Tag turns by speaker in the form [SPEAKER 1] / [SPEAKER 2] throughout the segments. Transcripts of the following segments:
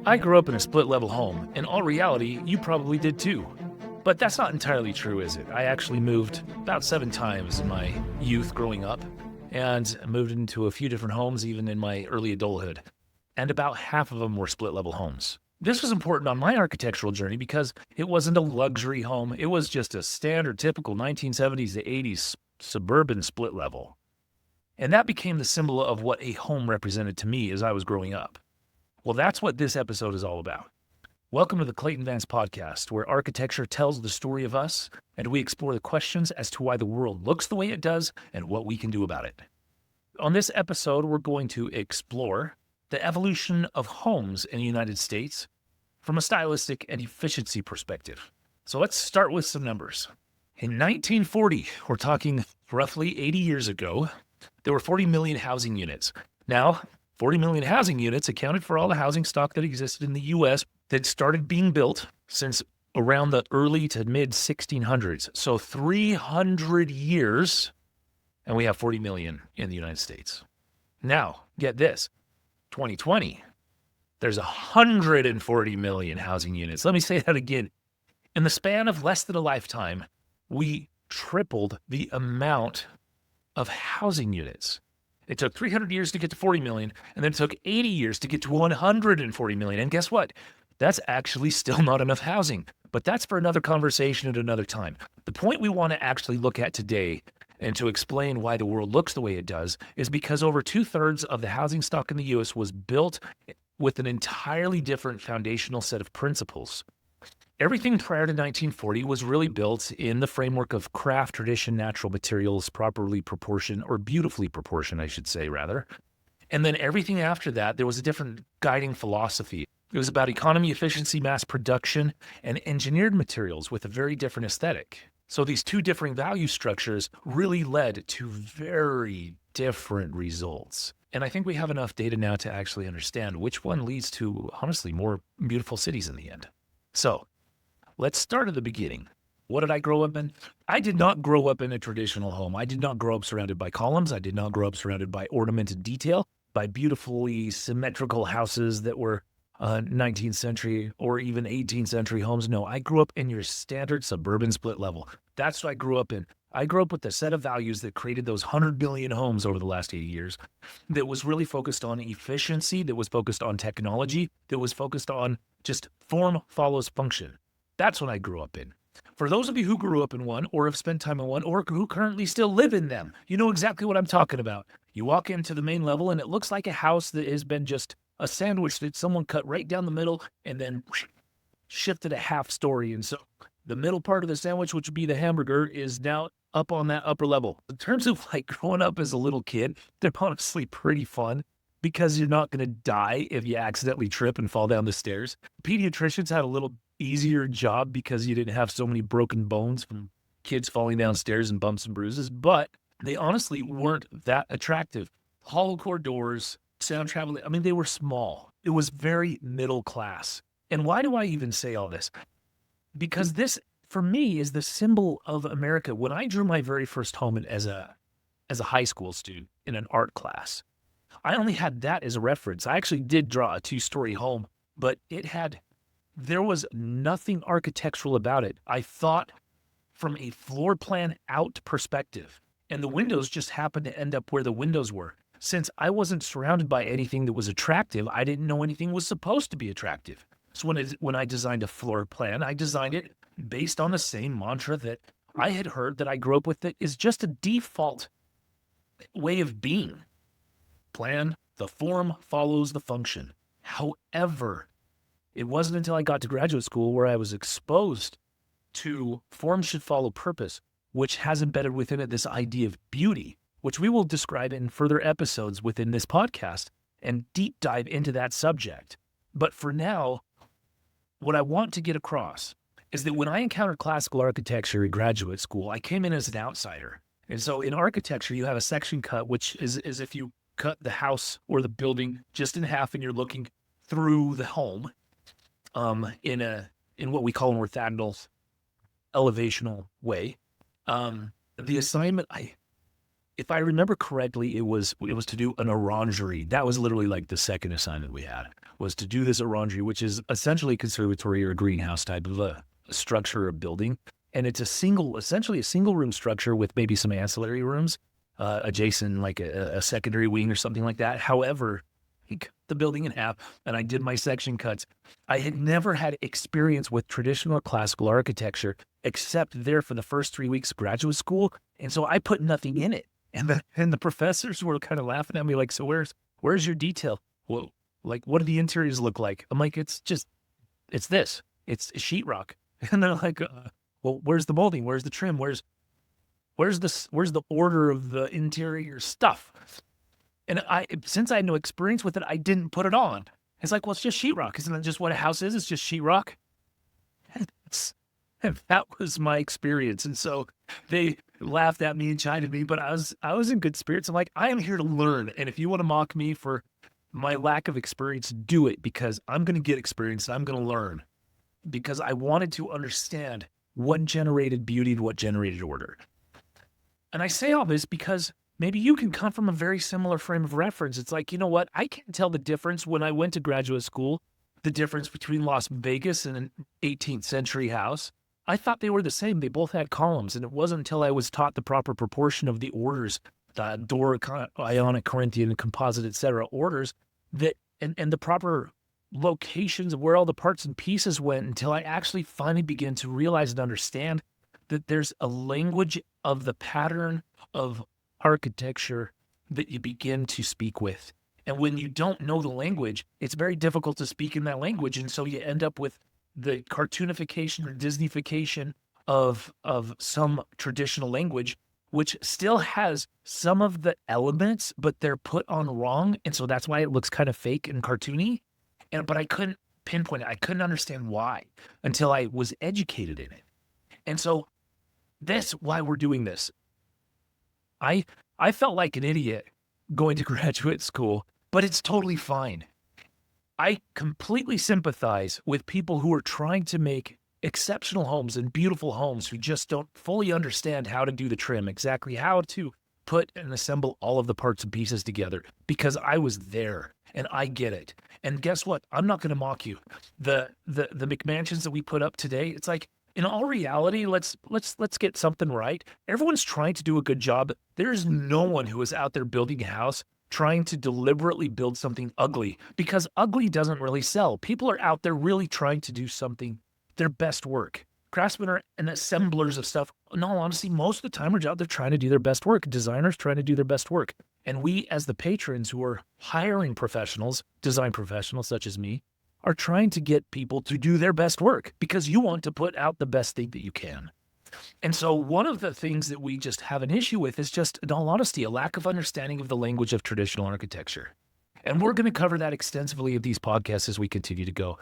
[SPEAKER 1] I grew up in a split-level home. In all reality, you probably did too. But that's not entirely true, is it? I actually moved about 7 times in my youth growing up, and moved into a few different homes even in my early adulthood. And about half of them were split-level homes. This was important on my architectural journey because it wasn't a luxury home. It was just a standard, typical 1970s to 80s suburban split level. And that became the symbol of what a home represented to me as I was growing up. Well, that's what this episode is all about. Welcome to the Clayton podcast, where architecture tells the story of us, and we explore the questions as to why the world looks the way it does and what we can do about it. On this episode, we're going to explore the evolution of homes in the United States from a stylistic and efficiency perspective. So let's start with some numbers. In 1940, we're talking roughly 80 years ago, there were 40 million housing units. Now, 40 million housing units accounted for all the housing stock that existed in the U.S. that started being built since around the early to mid 1600s. So 300 years, and we have 40 million in the United States. Now, get this, 2020, there's 140 million housing units. Let me say that again. In the span of less than a lifetime, we tripled the amount of housing units. It took 300 years to get to 40 million, and then it took 80 years to get to 140 million. And guess what? That's actually still not enough housing. But that's for another conversation at another time. The point we want to actually look at today and to explain why the world looks the way it does is because over 2/3 of the housing stock in the U.S. was built with an entirely different foundational set of principles. Everything prior to 1940 was really built in the framework of craft, tradition, natural materials, properly proportioned, or beautifully proportioned, I should say, rather. And then everything after that, there was a different guiding philosophy. It was about economy, efficiency, mass production, and engineered materials with a very different aesthetic. So these two differing value structures really led to very different results. And I think we have enough data now to actually understand which one leads to, honestly, more beautiful cities in the end. So let's start at the beginning. What did I grow up in? I did not grow up in a traditional home. I did not grow up surrounded by columns. I did not grow up surrounded by ornamented detail, by beautifully symmetrical houses that were 19th century or even 18th century homes. No, I grew up in your standard suburban split level. That's what I grew up in. I grew up with a set of values that created those 100 billion homes over the last 80 years that was really focused on efficiency, that was focused on technology, that was focused on just form follows function. That's what I grew up in. For those of you who grew up in one or have spent time in one or who currently still live in them, you know exactly what I'm talking about. You walk into the main level and it looks like a house that has been just a sandwich that someone cut right down the middle and then shifted a half story. And so the middle part of the sandwich, which would be the hamburger, is now up on that upper level. In terms of like growing up as a little kid, they're honestly pretty fun because you're not going to die if you accidentally trip and fall down the stairs. Pediatricians had a little easier job because you didn't have so many broken bones from kids falling downstairs and bumps and bruises, but they honestly weren't that attractive. Hollow core doors, sound traveling, I mean, they were small. It was very middle class. And why do I even say all this? Because this, for me, is the symbol of America. When I drew my very first home as a high school student in an art class, I only had that as a reference. I actually did draw a 2-story home, but there was nothing architectural about it. I thought from a floor plan out perspective, and the windows just happened to end up where the windows were. Since I wasn't surrounded by anything that was attractive, I didn't know anything was supposed to be attractive. So when I designed a floor plan, I designed it based on the same mantra that I had heard that I grew up with that is just a default way of being. Plan, the form follows the function. However, it wasn't until I got to graduate school where I was exposed to form should follow purpose, which has embedded within it this idea of beauty, which we will describe in further episodes within this podcast and deep dive into that subject. But for now, what I want to get across is that when I encountered classical architecture in graduate school, I came in as an outsider. And so in architecture, you have a section cut, which is if you cut the house or the building just in half and you're looking through the home in what we call an orthogonal elevational way. The assignment if I remember correctly, it was to do an orangery. That was literally like the second assignment we had, was to do this orangery, which is essentially a conservatory or a greenhouse type of a structure or building. And it's essentially a single room structure with maybe some ancillary rooms adjacent, like a secondary wing or something like that. However, he cut the building in half and I did my section cuts. I had never had experience with traditional or classical architecture except there for the first 3 weeks of graduate school. And so I put nothing in it. And the professors were kind of laughing at me like, so where's your detail? Well, like, what do the interiors look like? I'm like, it's this. It's sheetrock. And they're like, well, where's the molding? Where's the trim? Where's the order of the interior stuff? And since I had no experience with it, I didn't put it on. It's like, well, it's just sheetrock. Isn't that just what a house is? It's just sheetrock. And that was my experience. And so they laughed at me and chided me, but I was in good spirits. I'm like, I am here to learn. And if you want to mock me for my lack of experience, do it, because I'm going to get experience. And I'm going to learn, because I wanted to understand what generated beauty and what generated order. And I say all this because maybe you can come from a very similar frame of reference. It's like, you know what? I can't tell the difference when I went to graduate school, the difference between Las Vegas and an 18th century house. I thought they were the same. They both had columns. And it wasn't until I was taught the proper proportion of the orders, the Doric, Ionic, Corinthian, composite, etc. orders, that and the proper locations of where all the parts and pieces went, until I actually finally began to realize and understand that there's a language of the pattern of architecture that you begin to speak with. And when you don't know the language, it's very difficult to speak in that language. And so you end up with the cartoonification or Disneyfication of some traditional language, which still has some of the elements, but they're put on wrong. And so that's why it looks kind of fake and cartoony. But I couldn't pinpoint it. I couldn't understand why until I was educated in it. And so that's why we're doing this. I felt like an idiot going to graduate school, but it's totally fine. I completely sympathize with people who are trying to make exceptional homes and beautiful homes, who just don't fully understand how to do the trim, exactly how to put and assemble all of the parts and pieces together, because I was there and I get it. And guess what? I'm not going to mock you. The McMansions that we put up today, it's like, in all reality, let's get something right. Everyone's trying to do a good job. There's no one who is out there building a house trying to deliberately build something ugly, because ugly doesn't really sell. People are out there really trying to do something, their best work. Craftsmen are and assemblers of stuff. In all honesty, most of the time are out there trying to do their best work. Designers trying to do their best work. And we, as the patrons who are hiring professionals, design professionals such as me, are trying to get people to do their best work, because you want to put out the best thing that you can. And so one of the things that we just have an issue with is just, in all honesty, a lack of understanding of the language of traditional architecture. And we're going to cover that extensively in these podcasts as we continue to go.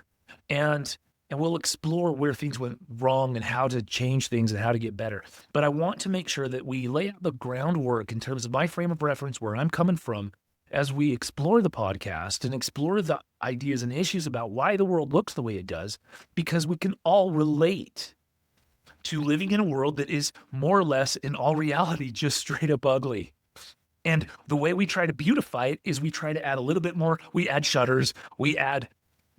[SPEAKER 1] And we'll explore where things went wrong and how to change things and how to get better. But I want to make sure that we lay out the groundwork in terms of my frame of reference, where I'm coming from, as we explore the podcast and explore the ideas and issues about why the world looks the way it does, because we can all relate to living in a world that is more or less, in all reality, just straight up ugly. And the way we try to beautify it is we try to add a little bit more. We add shutters, we add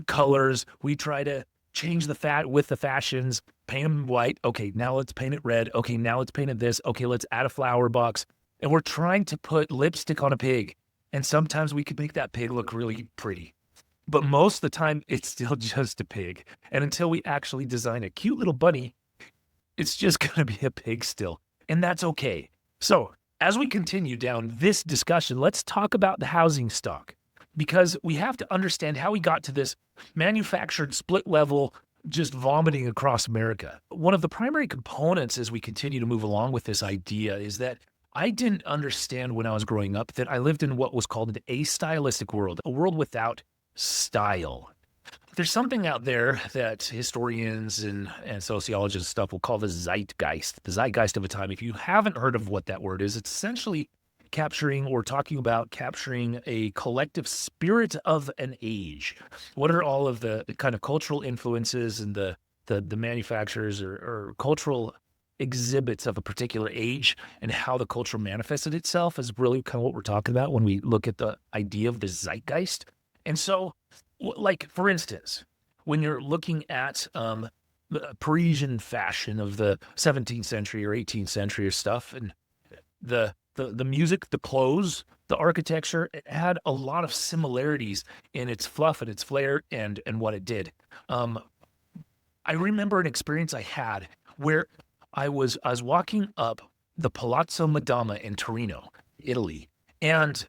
[SPEAKER 1] colors, we try to change the fat with the fashions, paint them white. Okay, now let's paint it red. Okay, now let's paint it this. Okay, let's add a flower box. And we're trying to put lipstick on a pig. And sometimes we can make that pig look really pretty. But most of the time, it's still just a pig. And until we actually design a cute little bunny, it's just going to be a pig still. And that's okay. So as we continue down this discussion, let's talk about the housing stock, because we have to understand how we got to this manufactured split level just vomiting across America. One of the primary components as we continue to move along with this idea is that I didn't understand when I was growing up that I lived in what was called an a-stylistic world, a world without style. There's something out there that historians and sociologists and stuff will call the zeitgeist of a time. If you haven't heard of what that word is, it's essentially capturing a collective spirit of an age. What are all of the kind of cultural influences and the manufacturers or cultural exhibits of a particular age and how the culture manifested itself is really kind of what we're talking about when we look at the idea of the zeitgeist. And so, like, for instance, when you're looking at the Parisian fashion of the 17th century or 18th century or stuff, and the music, the clothes, the architecture, it had a lot of similarities in its fluff and its flair and what it did. Um, I remember an experience I had where I was walking up the Palazzo Madama in Torino, Italy, and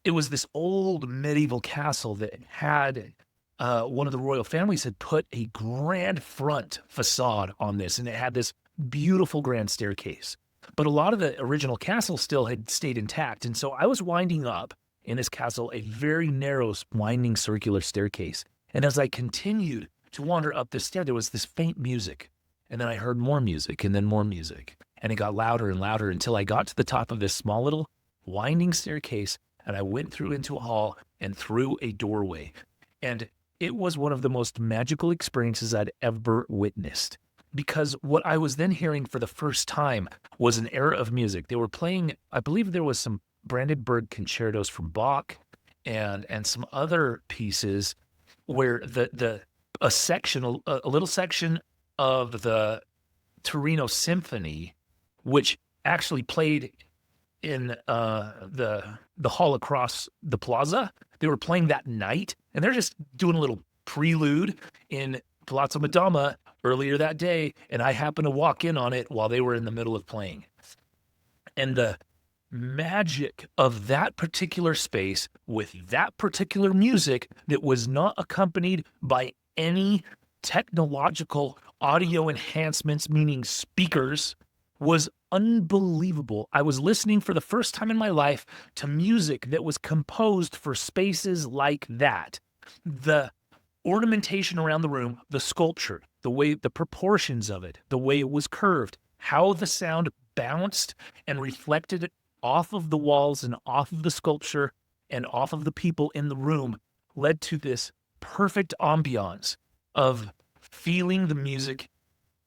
[SPEAKER 1] it was this old medieval castle that had one of the royal families had put a grand front facade on this, and it had this beautiful grand staircase. But a lot of the original castle still had stayed intact, and so I was winding up in this castle a very narrow, winding circular staircase. And as I continued to wander up the stair, there was this faint music, and then I heard more music, and then more music, and it got louder and louder until I got to the top of this small little winding staircase, and I went through into a hall and through a doorway. And it was one of the most magical experiences I'd ever witnessed, because what I was then hearing for the first time was an era of music. They were playing, I believe there was some Brandenburg concertos from Bach and some other pieces where a little section of the Torino Symphony, which actually played in the hall across the plaza. They were playing that night, and they're just doing a little prelude in Palazzo Madama earlier that day, and I happened to walk in on it while they were in the middle of playing. And the magic of that particular space with that particular music that was not accompanied by any technological audio enhancements, meaning speakers, was unbelievable. I was listening for the first time in my life to music that was composed for spaces like that. The ornamentation around the room, the sculpture, the way, the proportions of it, the way it was curved, how the sound bounced and reflected off of the walls and off of the sculpture and off of the people in the room led to this perfect ambiance of feeling the music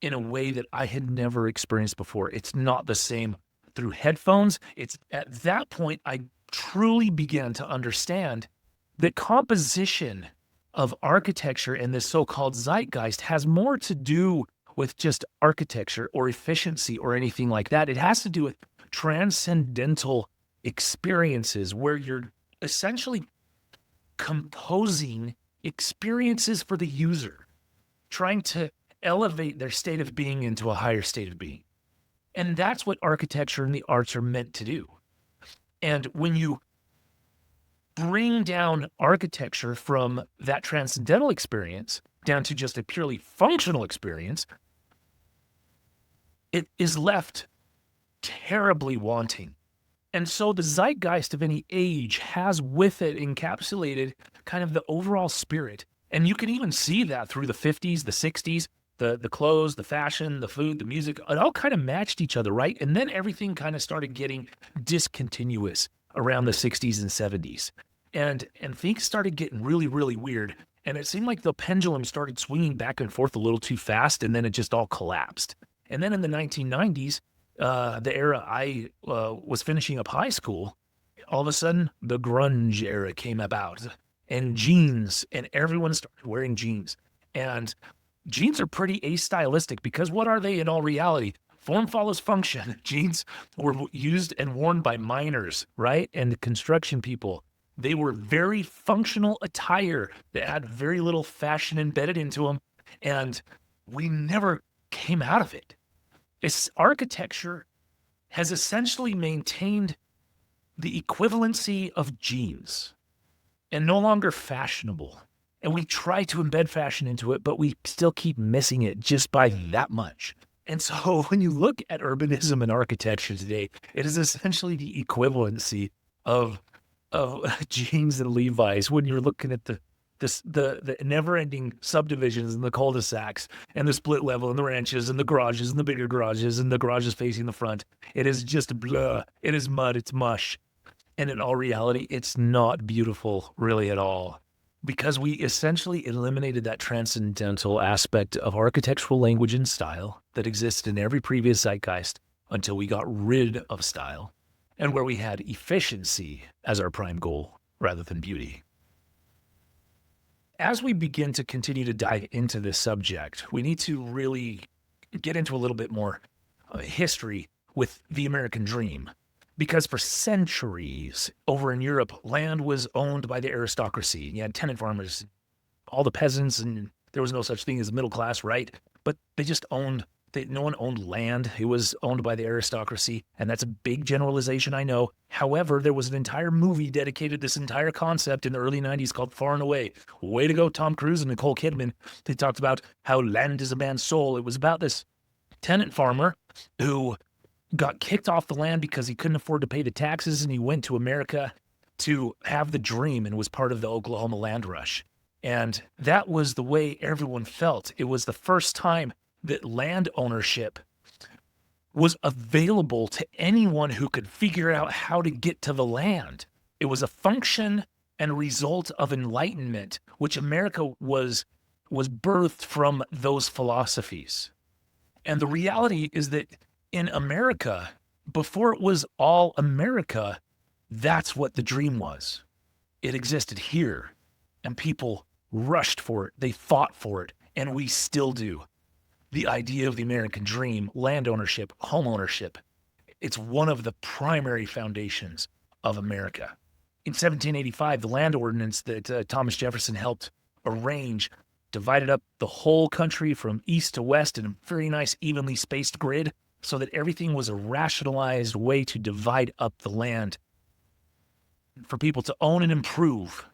[SPEAKER 1] in a way that I had never experienced before. It's not the same through headphones. It's at that point I truly began to understand that composition of architecture and this so-called zeitgeist has more to do with just architecture or efficiency or anything like that. It has to do with transcendental experiences where you're essentially composing experiences for the user, trying to elevate their state of being into a higher state of being. And that's what architecture and the arts are meant to do. And when you bring down architecture from that transcendental experience down to just a purely functional experience, it is left terribly wanting. And so the zeitgeist of any age has with it encapsulated kind of the overall spirit. And you can even see that through the 50s, the 60s, the clothes, the fashion, the food, the music, it all kind of matched each other, right? And then everything kind of started getting discontinuous around the 60s and 70s. And things started getting really, really weird. And it seemed like the pendulum started swinging back and forth a little too fast, and then it just all collapsed. And then in the 1990s, the era I was finishing up high school, all of a sudden the grunge era came about, and jeans, and everyone started wearing jeans. And jeans are pretty a-stylistic because what are they in all reality? Form follows function. Jeans were used and worn by miners, right? And construction people. They were very functional attire that had very little fashion embedded into them. And we never came out of it. Its architecture has essentially maintained the equivalency of jeans and no longer fashionable. And we try to embed fashion into it, but we still keep missing it just by that much. And so when you look at urbanism and architecture today, it is essentially the equivalency of jeans and Levi's when you're looking at the never-ending subdivisions and the cul-de-sacs and the split level and the ranches and the garages and the bigger garages and the garages facing the front. It is just blah. It is mud. It's mush. And in all reality, it's not beautiful really at all. Because we essentially eliminated that transcendental aspect of architectural language and style that existed in every previous zeitgeist until we got rid of style, and where we had efficiency as our prime goal rather than beauty. As we begin to continue to dive into this subject, we need to really get into a little bit more history with the American dream. Because for centuries over in Europe, land was owned by the aristocracy. You had tenant farmers, all the peasants, and there was no such thing as middle class, right? But they just owned, no one owned land. It was owned by the aristocracy. And that's a big generalization, I know. However, there was an entire movie dedicated to this entire concept in the early 90s called Far and Away. Way to go, Tom Cruise and Nicole Kidman. They talked about how land is a man's soul. It was about this tenant farmer who got kicked off the land because he couldn't afford to pay the taxes, and he went to America to have the dream and was part of the Oklahoma land rush. And that was the way everyone felt. It was the first time that land ownership was available to anyone who could figure out how to get to the land. It was a function and result of enlightenment, which America was birthed from those philosophies. And the reality is that in America, before it was all America, that's what the dream was. It existed here, and people rushed for it. They fought for it, and we still do. The idea of the American dream, land ownership, home ownership, it's one of the primary foundations of America. In 1785, the land ordinance that Thomas Jefferson helped arrange divided up the whole country from east to west in a very nice, evenly spaced grid, so that everything was a rationalized way to divide up the land for people to own and improve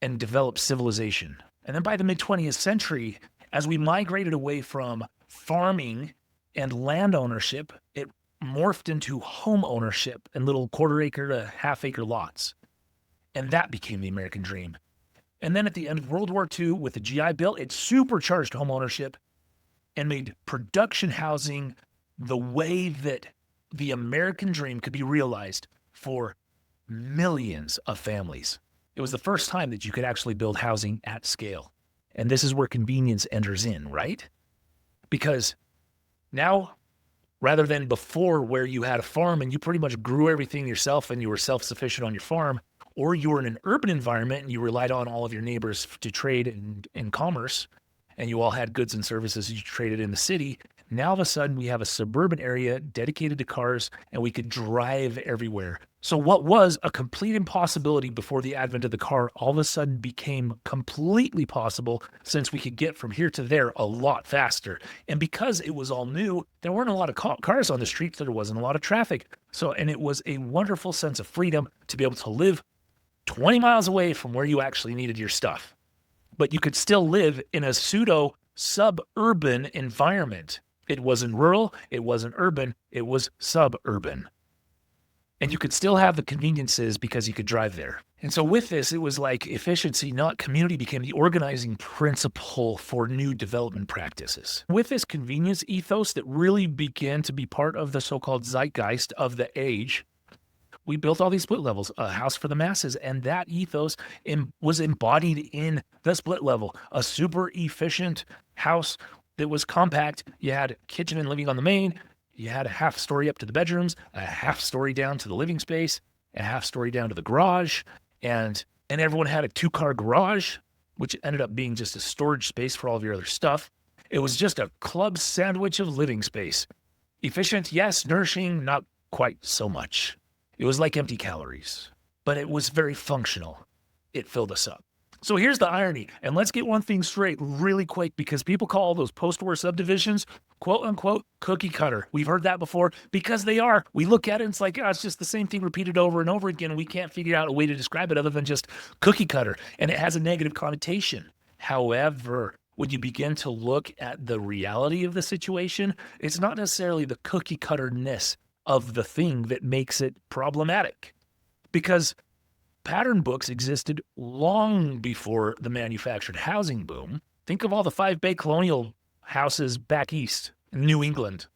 [SPEAKER 1] and develop civilization. And then by the mid-20th century, as we migrated away from farming and land ownership, it morphed into home ownership and little quarter-acre to half-acre lots. And that became the American dream. And then at the end of World War II, with the GI Bill, it supercharged home ownership and made production housing the way that the American dream could be realized for millions of families. It was the first time that you could actually build housing at scale. And this is where convenience enters in, right? Because now, rather than before where you had a farm and you pretty much grew everything yourself and you were self-sufficient on your farm, or you were in an urban environment and you relied on all of your neighbors to trade and commerce, and you all had goods and services you traded in the city, now all of a sudden we have a suburban area dedicated to cars and we could drive everywhere. So what was a complete impossibility before the advent of the car all of a sudden became completely possible, since we could get from here to there a lot faster. And because it was all new, there weren't a lot of cars on the streets, there wasn't a lot of traffic. And it was a wonderful sense of freedom to be able to live 20 miles away from where you actually needed your stuff. But you could still live in a pseudo suburban environment. It wasn't rural, it wasn't urban, it was suburban. And you could still have the conveniences because you could drive there. And so with this, it was like efficiency, not community, became the organizing principle for new development practices. With this convenience ethos that really began to be part of the so-called zeitgeist of the age, we built all these split levels, a house for the masses, and that ethos was embodied in the split level, a super efficient house that was compact. You had kitchen and living on the main. You had a half story up to the bedrooms, a half story down to the living space, a half story down to the garage, and everyone had a 2-car garage, which ended up being just a storage space for all of your other stuff. It was just a club sandwich of living space. Efficient, yes. Nourishing, not quite so much. It was like empty calories, but it was very functional. It filled us up. So here's the irony, and let's get one thing straight really quick, because people call those post-war subdivisions, quote-unquote, cookie cutter. We've heard that before, because they are. We look at it and it's like, it's just the same thing repeated over and over again, and we can't figure out a way to describe it other than just cookie cutter, and it has a negative connotation. However, when you begin to look at the reality of the situation, it's not necessarily the cookie cutterness of the thing that makes it problematic, because pattern books existed long before the manufactured housing boom. Think of all the 5-bay colonial houses back east in New England.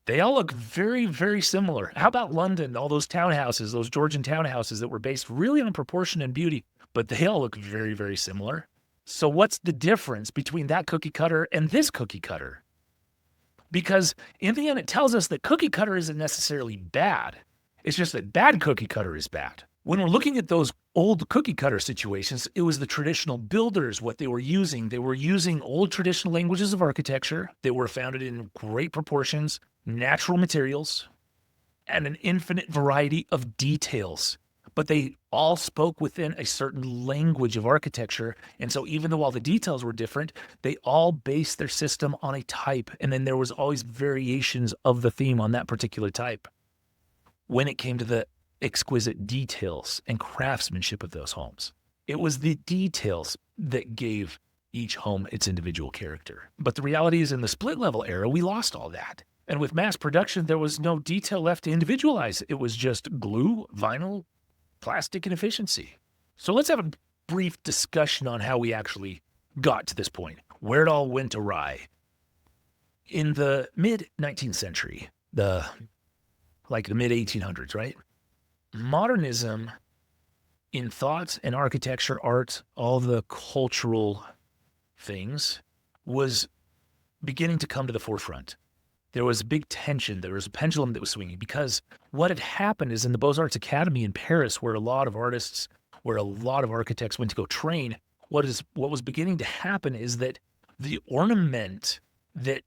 [SPEAKER 1] They all look very, very similar. How about London? All those townhouses, those Georgian townhouses that were based really on proportion and beauty, but they all look very, very similar. So what's the difference between that cookie cutter and this cookie cutter? Because in the end, it tells us that cookie cutter isn't necessarily bad. It's just that bad cookie cutter is bad. When we're looking at those old cookie cutter situations, it was the traditional builders, what they were using. They were using old traditional languages of architecture that were founded in great proportions, natural materials, and an infinite variety of details. But they all spoke within a certain language of architecture. And so even though all the details were different, they all based their system on a type. And then there was always variations of the theme on that particular type. When it came to the exquisite details and craftsmanship of those homes, it was the details that gave each home its individual character. But the reality is, in the split level era, we lost all that. And with mass production, there was no detail left to individualize. It was just glue, vinyl, plastic, and efficiency. So let's have a brief discussion on how we actually got to this point, where it all went awry. In the mid-19th century, the mid-1800s, right? Modernism in thought and architecture, art, all the cultural things was beginning to come to the forefront. There was a big tension. There was a pendulum that was swinging, because what had happened is in the Beaux-Arts Academy in Paris, where a lot of artists, where a lot of architects went to go train, what was beginning to happen is that the ornament that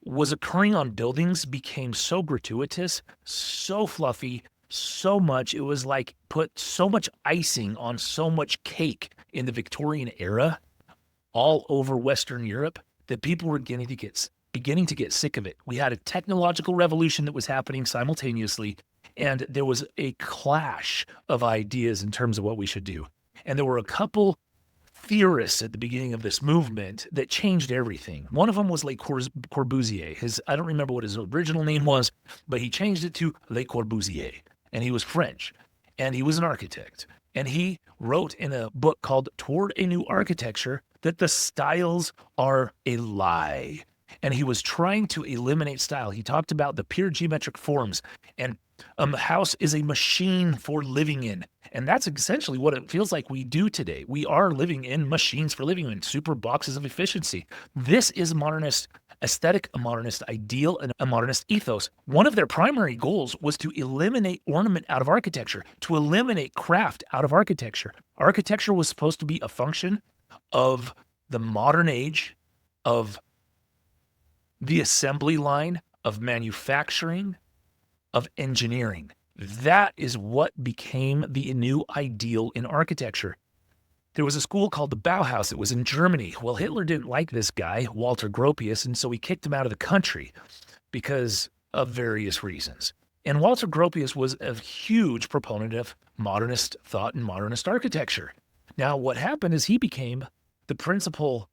[SPEAKER 1] was occurring on buildings became so gratuitous, so fluffy, so much. It was like put so much icing on so much cake in the Victorian era all over Western Europe that people were beginning to get sick of it. We had a technological revolution that was happening simultaneously, and there was a clash of ideas in terms of what we should do. And there were a couple theorists at the beginning of this movement that changed everything. One of them was Le Corbusier. I don't remember what his original name was, but he changed it to Le Corbusier. And he was French, and he was an architect. And he wrote in a book called Toward a New Architecture that the styles are a lie. And he was trying to eliminate style. He talked about the pure geometric forms, and a house is a machine for living in. And that's essentially what it feels like we do today. We are living in machines for living in, super boxes of efficiency. This is a modernist aesthetic, a modernist ideal, and a modernist ethos. One of their primary goals was to eliminate ornament out of architecture, to eliminate craft out of architecture. Architecture was supposed to be a function of the modern age, of the assembly line, of manufacturing, of engineering. That is what became the new ideal in architecture. There was a school called the Bauhaus. It was in Germany. Well, Hitler didn't like this guy, Walter Gropius, and so he kicked him out of the country because of various reasons. And Walter Gropius was a huge proponent of modernist thought and modernist architecture. Now, what happened is he became the principal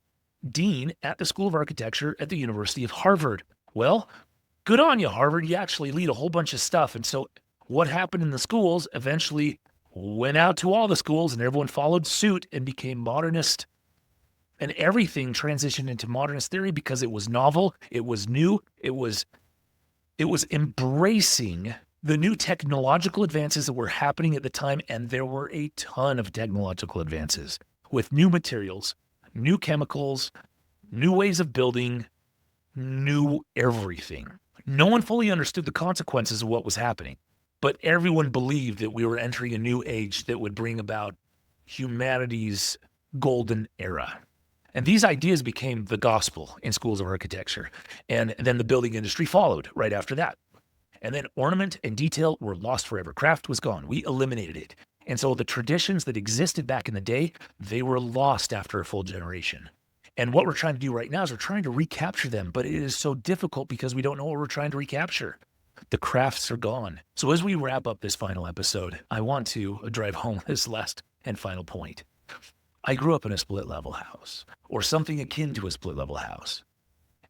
[SPEAKER 1] dean at the School of Architecture at the University of Harvard. Well, good on you, Harvard. You actually lead a whole bunch of stuff. And so what happened in the schools eventually went out to all the schools, and everyone followed suit and became modernist. And everything transitioned into modernist theory because it was novel, it was new, it was embracing the new technological advances that were happening at the time. And there were a ton of technological advances with new materials, new chemicals, new ways of building, new everything. No one fully understood the consequences of what was happening, but everyone believed that we were entering a new age that would bring about humanity's golden era. And these ideas became the gospel in schools of architecture. And then the building industry followed right after that. And then ornament and detail were lost forever. Craft was gone. We eliminated it. And so the traditions that existed back in the day, they were lost after a full generation. And what we're trying to do right now is we're trying to recapture them, but it is so difficult because we don't know what we're trying to recapture. The crafts are gone. So as we wrap up this final episode, I want to drive home this last and final point. I grew up in a split-level house, or something akin to a split-level house.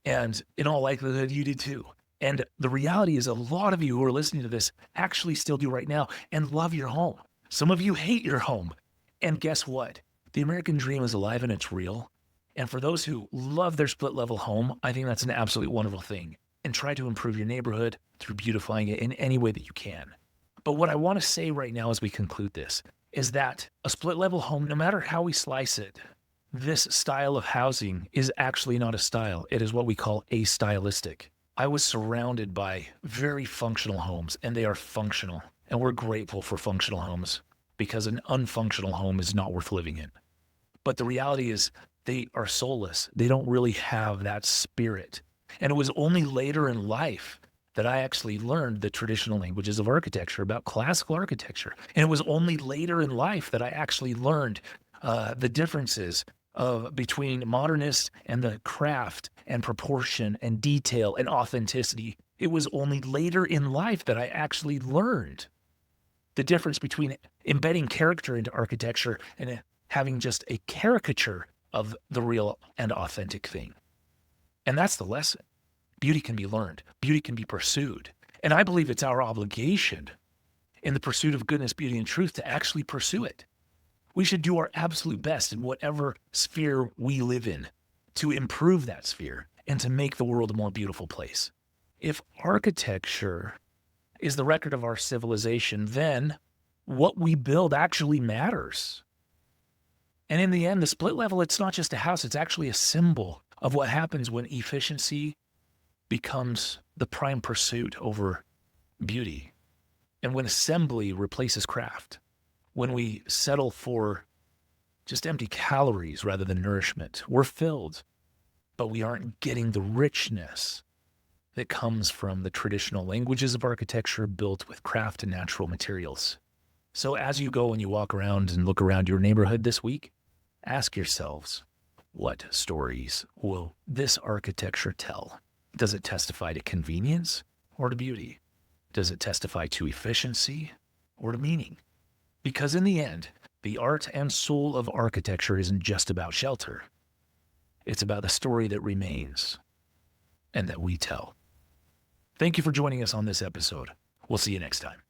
[SPEAKER 1] And in all likelihood, you did too. And the reality is a lot of you who are listening to this actually still do right now and love your home. Some of you hate your home. And guess what? The American dream is alive and it's real. And for those who love their split-level home, I think that's an absolutely wonderful thing. And try to improve your neighborhood through beautifying it in any way that you can. But what I want to say right now as we conclude this is that a split-level home, no matter how we slice it, this style of housing is actually not a style. It is what we call a-stylistic. I was surrounded by very functional homes, and they are functional. And we're grateful for functional homes because an unfunctional home is not worth living in. But the reality is they are soulless. They don't really have that spirit. And it was only later in life that I actually learned the traditional languages of architecture, about classical architecture. And it was only later in life that I actually learned the differences between modernist and the craft and proportion and detail and authenticity. It was only later in life that I actually learned the difference between embedding character into architecture and having just a caricature of the real and authentic thing. And that's the lesson. Beauty can be learned. Beauty can be pursued. And I believe it's our obligation in the pursuit of goodness, beauty, and truth to actually pursue it. We should do our absolute best in whatever sphere we live in to improve that sphere and to make the world a more beautiful place. If architecture is the record of our civilization, then what we build actually matters. And in the end, the split level, it's not just a house, it's actually a symbol of what happens when efficiency becomes the prime pursuit over beauty. And when assembly replaces craft, when we settle for just empty calories rather than nourishment, we're filled, but we aren't getting the richness that comes from the traditional languages of architecture built with craft and natural materials. So as you go and you walk around and look around your neighborhood this week, ask yourselves, what stories will this architecture tell? Does it testify to convenience or to beauty? Does it testify to efficiency or to meaning? Because in the end, the art and soul of architecture isn't just about shelter. It's about the story that remains and that we tell. Thank you for joining us on this episode. We'll see you next time.